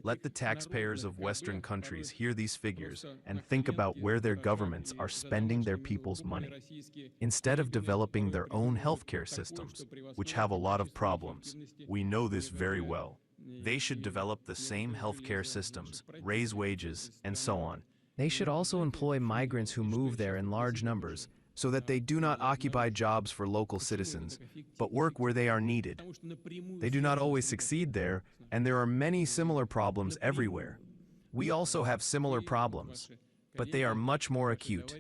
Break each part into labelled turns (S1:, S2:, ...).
S1: Let the taxpayers of Western countries hear these figures and think about where their governments are spending their people's money. Instead of developing their own healthcare systems, which have a lot of problems, we know this very well. They should develop the same healthcare systems, raise wages, and so on. They should also employ migrants who move there in large numbers, so that they do not occupy jobs for local citizens, but work where they are needed. They do not always succeed there, and there are many similar problems everywhere. We also have similar problems, but they are much more acute.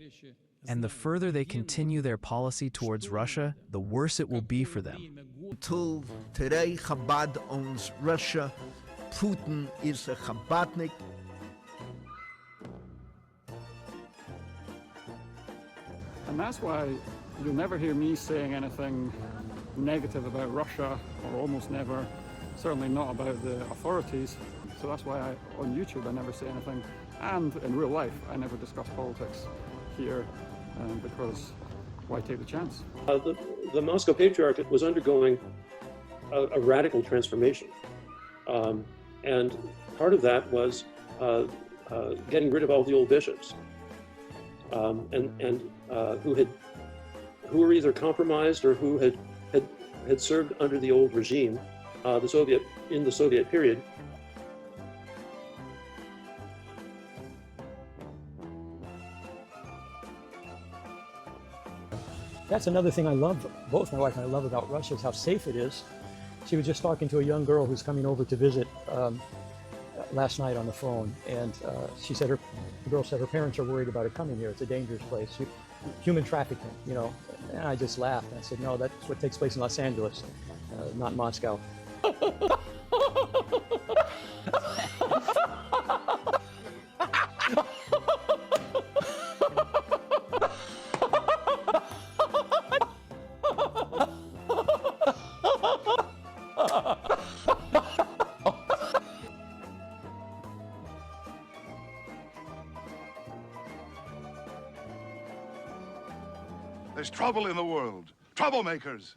S1: And the further they continue their policy towards Russia, the worse it will be for them.
S2: Until today, Chabad owns Russia. Putin is a Chabadnik.
S3: And that's why you'll never hear me saying anything negative about Russia, or almost never, certainly not about the authorities. So that's why on YouTube I never say anything, and in real life I never discuss politics here, because why take the chance?
S4: The Moscow Patriarchate was undergoing a radical transformation, and part of that was getting rid of all the old bishops, who were either compromised or who had served under the old regime, in the Soviet period.
S5: That's another thing I love, both my wife and I love about Russia, is how safe it is. She was just talking to a young girl who's coming over to visit last night on the phone, and she said the girl said her parents are worried about her coming here. It's a dangerous place, human trafficking, you know. And I just laughed. I said, no, that's what takes place in Los Angeles, not Moscow.
S6: There's trouble in the world. Troublemakers.